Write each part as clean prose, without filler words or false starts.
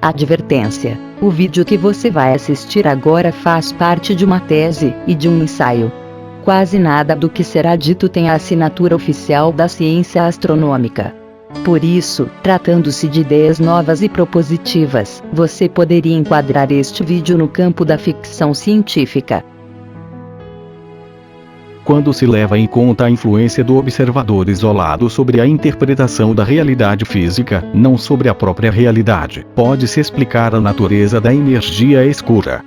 Advertência: o vídeo que você vai assistir agora faz parte de uma tese e de um ensaio. Quase nada do que será dito tem a assinatura oficial da ciência astronômica. Por isso, tratando-se de ideias novas e propositivas, você poderia enquadrar este vídeo no campo da ficção científica. Quando se leva em conta a influência do observador isolado sobre a interpretação da realidade física, não sobre a própria realidade, pode-se explicar a natureza da energia escura.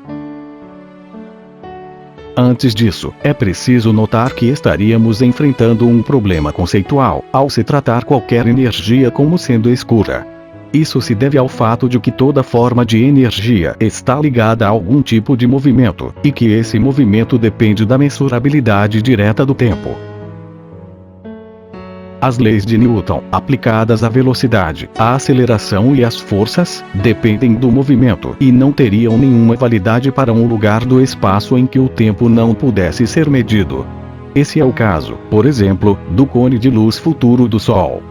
Antes disso, é preciso notar que estaríamos enfrentando um problema conceitual, ao se tratar qualquer energia como sendo escura. Isso se deve ao fato de que toda forma de energia está ligada a algum tipo de movimento, e que esse movimento depende da mensurabilidade direta do tempo. As leis de Newton, aplicadas à velocidade, à aceleração e às forças, dependem do movimento e não teriam nenhuma validade para um lugar do espaço em que o tempo não pudesse ser medido. Esse é o caso, por exemplo, do cone de luz futuro do Sol.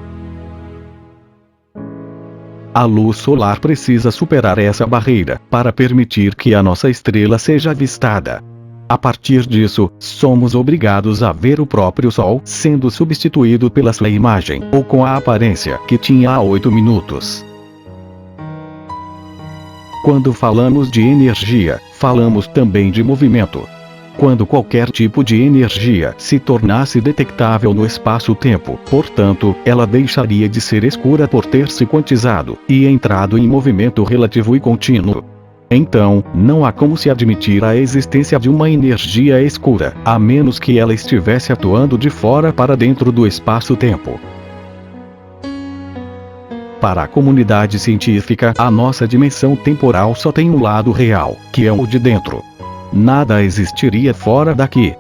A luz solar precisa superar essa barreira, para permitir que a nossa estrela seja avistada. A partir disso, somos obrigados a ver o próprio Sol sendo substituído pela sua imagem, ou com a aparência que tinha há 8 minutos. Quando falamos de energia, falamos também de movimento. Quando qualquer tipo de energia se tornasse detectável no espaço-tempo, portanto, ela deixaria de ser escura por ter se quantizado e entrado em movimento relativo e contínuo. Então, não há como se admitir a existência de uma energia escura, a menos que ela estivesse atuando de fora para dentro do espaço-tempo. Para a comunidade científica, a nossa dimensão temporal só tem um lado real, que é o de dentro. Nada existiria fora daqui.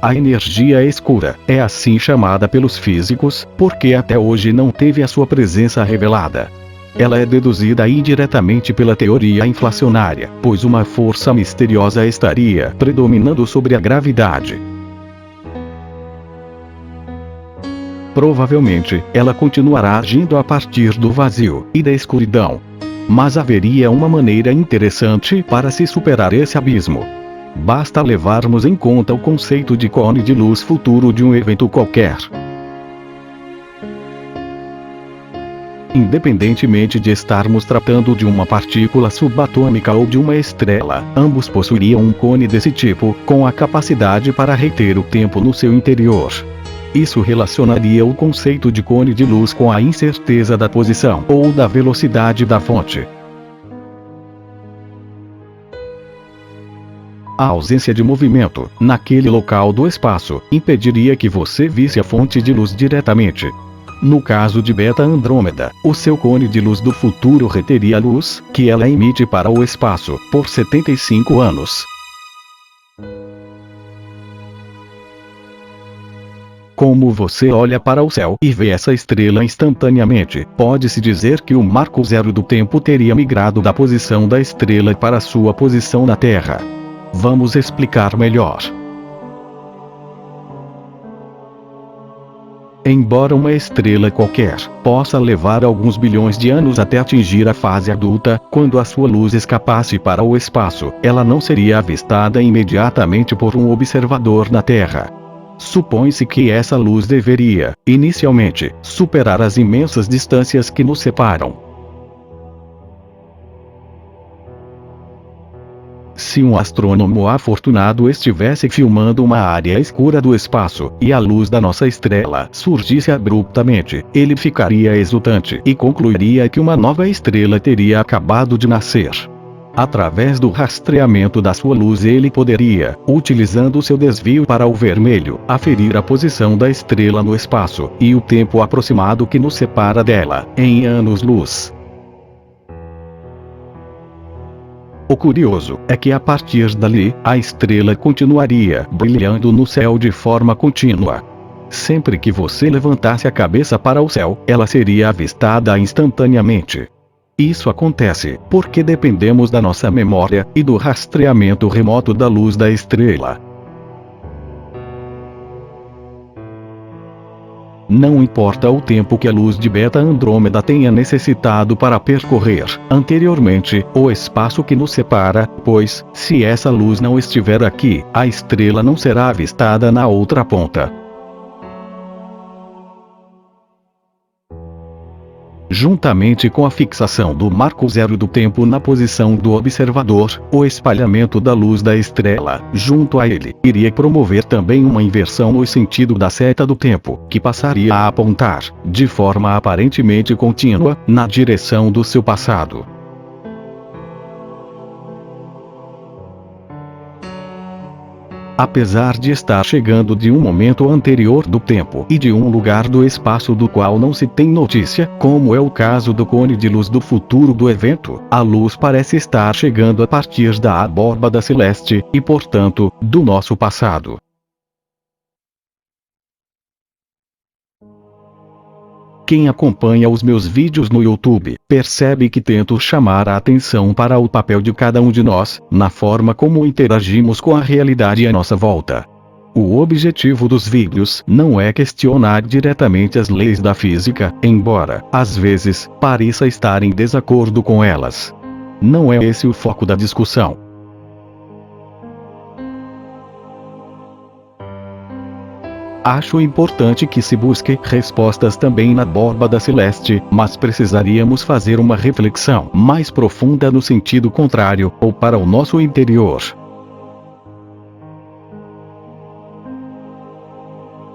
A energia escura é assim chamada pelos físicos, porque até hoje não teve a sua presença revelada. Ela é deduzida indiretamente pela teoria inflacionária, pois uma força misteriosa estaria predominando sobre a gravidade. Provavelmente, ela continuará agindo a partir do vazio e da escuridão. Mas haveria uma maneira interessante para se superar esse abismo. Basta levarmos em conta o conceito de cone de luz futuro de um evento qualquer. Independentemente de estarmos tratando de uma partícula subatômica ou de uma estrela, ambos possuiriam um cone desse tipo, com a capacidade para reter o tempo no seu interior. Isso relacionaria o conceito de cone de luz com a incerteza da posição ou da velocidade da fonte. A ausência de movimento, naquele local do espaço, impediria que você visse a fonte de luz diretamente. No caso de Beta Andrômeda, o seu cone de luz do futuro reteria a luz que ela emite para o espaço, por 75 anos. Como você olha para o céu e vê essa estrela instantaneamente, pode-se dizer que o marco zero do tempo teria migrado da posição da estrela para sua posição na Terra. Vamos explicar melhor. Embora uma estrela qualquer possa levar alguns bilhões de anos até atingir a fase adulta, quando a sua luz escapasse para o espaço, ela não seria avistada imediatamente por um observador na Terra. Supõe-se que essa luz deveria, inicialmente, superar as imensas distâncias que nos separam. Se um astrônomo afortunado estivesse filmando uma área escura do espaço, e a luz da nossa estrela surgisse abruptamente, ele ficaria exultante e concluiria que uma nova estrela teria acabado de nascer. Através do rastreamento da sua luz ele poderia, utilizando seu desvio para o vermelho, aferir a posição da estrela no espaço, e o tempo aproximado que nos separa dela, em anos-luz. O curioso é que a partir dali, a estrela continuaria brilhando no céu de forma contínua. Sempre que você levantasse a cabeça para o céu, ela seria avistada instantaneamente. Isso acontece porque dependemos da nossa memória e do rastreamento remoto da luz da estrela. Não importa o tempo que a luz de Beta Andrômeda tenha necessitado para percorrer anteriormente o espaço que nos separa, pois, se essa luz não estiver aqui, a estrela não será avistada na outra ponta. Juntamente com a fixação do marco zero do tempo na posição do observador, o espalhamento da luz da estrela, junto a ele, iria promover também uma inversão no sentido da seta do tempo, que passaria a apontar, de forma aparentemente contínua, na direção do seu passado. Apesar de estar chegando de um momento anterior do tempo e de um lugar do espaço do qual não se tem notícia, como é o caso do cone de luz do futuro do evento, a luz parece estar chegando a partir da abóbada celeste, e portanto, do nosso passado. Quem acompanha os meus vídeos no YouTube, percebe que tento chamar a atenção para o papel de cada um de nós, na forma como interagimos com a realidade à nossa volta. O objetivo dos vídeos não é questionar diretamente as leis da física, embora, às vezes, pareça estar em desacordo com elas. Não é esse o foco da discussão. Acho importante que se busque respostas também na abóbada celeste, mas precisaríamos fazer uma reflexão mais profunda no sentido contrário, ou para o nosso interior.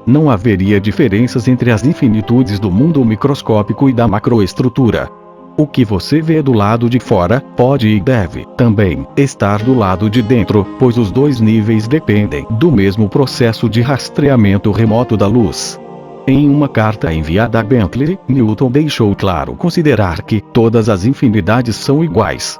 Não haveria diferenças entre as infinitudes do mundo microscópico e da macroestrutura. O que você vê do lado de fora, pode e deve, também, estar do lado de dentro, pois os dois níveis dependem do mesmo processo de rastreamento remoto da luz. Em uma carta enviada a Bentley, Newton deixou claro considerar que todas as infinidades são iguais.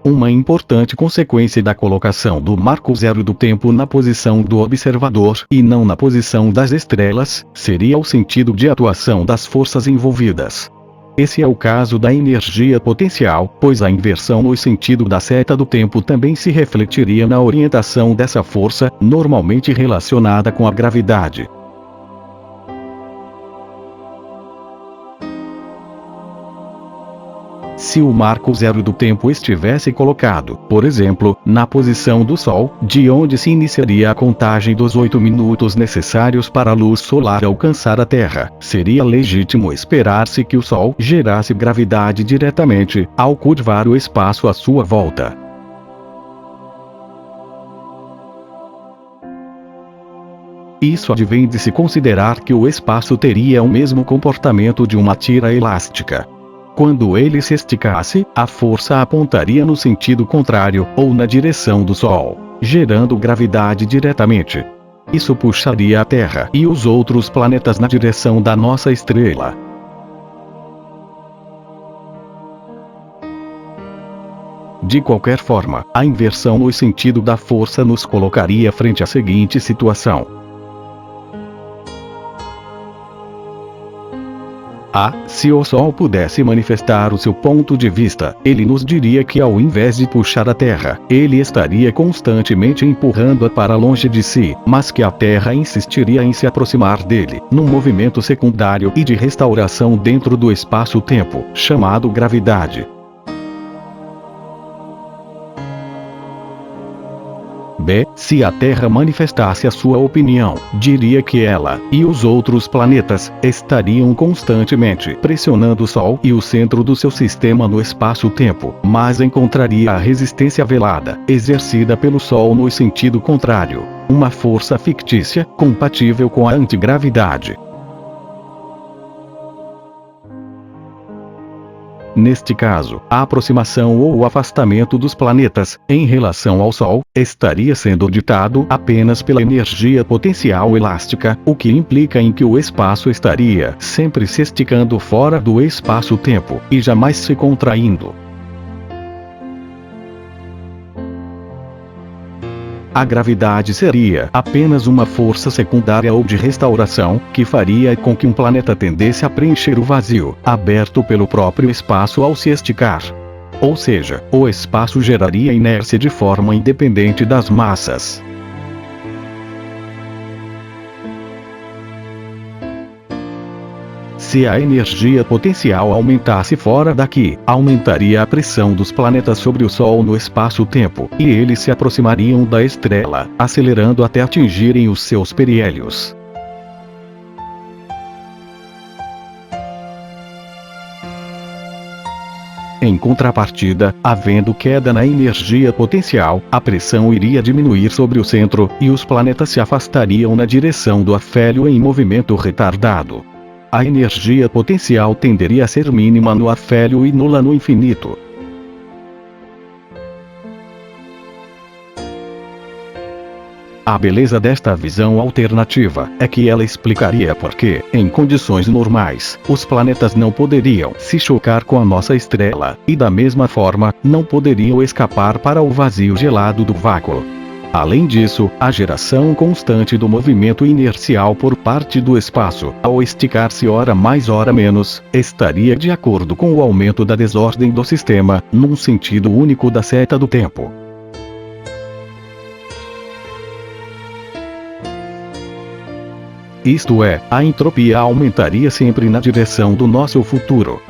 Uma importante consequência da colocação do marco zero do tempo na posição do observador e não na posição das estrelas, seria o sentido de atuação das forças envolvidas. Esse é o caso da energia potencial, pois a inversão no sentido da seta do tempo também se refletiria na orientação dessa força, normalmente relacionada com a gravidade. Se o marco zero do tempo estivesse colocado, por exemplo, na posição do Sol, de onde se iniciaria a contagem dos 8 minutos necessários para a luz solar alcançar a Terra, seria legítimo esperar-se que o Sol gerasse gravidade diretamente, ao curvar o espaço à sua volta. Isso advém de se considerar que o espaço teria o mesmo comportamento de uma tira elástica. Quando ele se esticasse, a força apontaria no sentido contrário, ou na direção do Sol, gerando gravidade diretamente. Isso puxaria a Terra e os outros planetas na direção da nossa estrela. De qualquer forma, a inversão no sentido da força nos colocaria frente à seguinte situação. Se o Sol pudesse manifestar o seu ponto de vista, ele nos diria que ao invés de puxar a Terra, ele estaria constantemente empurrando-a para longe de si, mas que a Terra insistiria em se aproximar dele, num movimento secundário e de restauração dentro do espaço-tempo, chamado gravidade. Se a Terra manifestasse a sua opinião, diria que ela, e os outros planetas, estariam constantemente pressionando o Sol e o centro do seu sistema no espaço-tempo, mas encontraria a resistência velada, exercida pelo Sol no sentido contrário, uma força fictícia, compatível com a antigravidade. Neste caso, a aproximação ou o afastamento dos planetas, em relação ao Sol, estaria sendo ditado apenas pela energia potencial elástica, o que implica em que o espaço estaria sempre se esticando fora do espaço-tempo, e jamais se contraindo. A gravidade seria apenas uma força secundária ou de restauração, que faria com que um planeta tendesse a preencher o vazio, aberto pelo próprio espaço ao se esticar. Ou seja, o espaço geraria inércia de forma independente das massas. Se a energia potencial aumentasse fora daqui, aumentaria a pressão dos planetas sobre o Sol no espaço-tempo, e eles se aproximariam da estrela, acelerando até atingirem os seus perihélios. Em contrapartida, havendo queda na energia potencial, a pressão iria diminuir sobre o centro, e os planetas se afastariam na direção do afélio em movimento retardado. A energia potencial tenderia a ser mínima no afélio e nula no infinito. A beleza desta visão alternativa é que ela explicaria por que, em condições normais, os planetas não poderiam se chocar com a nossa estrela, e da mesma forma, não poderiam escapar para o vazio gelado do vácuo. Além disso, a geração constante do movimento inercial por parte do espaço, ao esticar-se ora mais ora menos, estaria de acordo com o aumento da desordem do sistema, num sentido único da seta do tempo. Isto é, a entropia aumentaria sempre na direção do nosso futuro.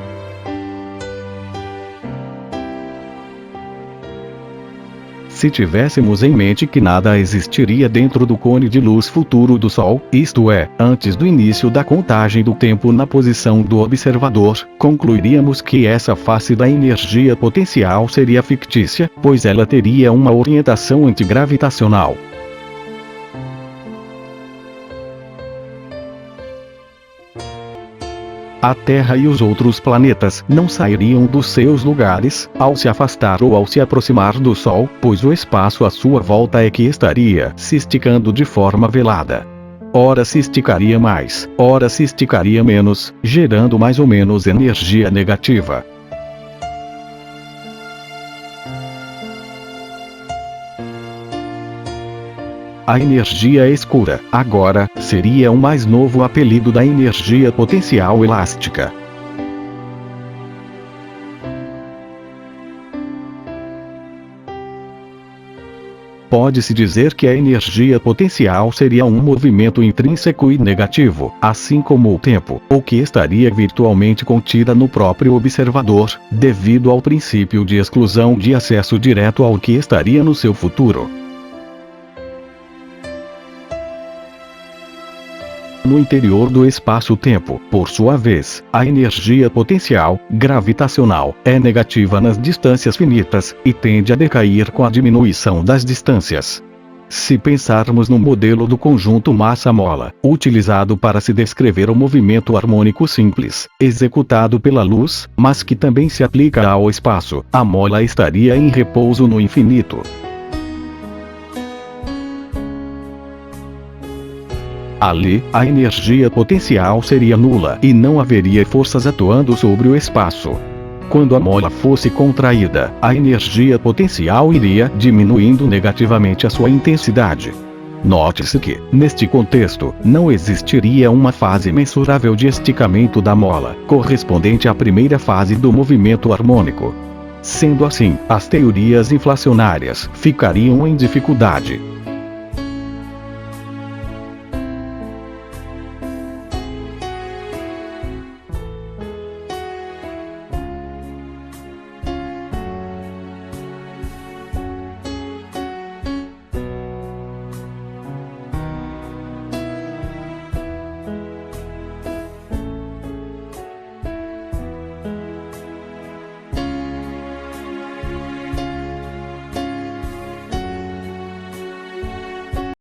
Se tivéssemos em mente que nada existiria dentro do cone de luz futuro do Sol, isto é, antes do início da contagem do tempo na posição do observador, concluiríamos que essa face da energia potencial seria fictícia, pois ela teria uma orientação antigravitacional. A Terra e os outros planetas não sairiam dos seus lugares, ao se afastar ou ao se aproximar do Sol, pois o espaço à sua volta é que estaria se esticando de forma velada. Ora se esticaria mais, ora se esticaria menos, gerando mais ou menos energia negativa. A energia escura, agora, seria o mais novo apelido da energia potencial elástica. Pode-se dizer que a energia potencial seria um movimento intrínseco e negativo, assim como o tempo, ou que estaria virtualmente contida no próprio observador, devido ao princípio de exclusão de acesso direto ao que estaria no seu futuro. No interior do espaço-tempo, por sua vez, a energia potencial, gravitacional, é negativa nas distâncias finitas, e tende a decair com a diminuição das distâncias. Se pensarmos no modelo do conjunto massa-mola, utilizado para se descrever o movimento harmônico simples, executado pela luz, mas que também se aplica ao espaço, a mola estaria em repouso no infinito. Ali, a energia potencial seria nula e não haveria forças atuando sobre o espaço. Quando a mola fosse contraída, a energia potencial iria diminuindo negativamente a sua intensidade. Note-se que, neste contexto, não existiria uma fase mensurável de esticamento da mola, correspondente à primeira fase do movimento harmônico. Sendo assim, as teorias inflacionárias ficariam em dificuldade.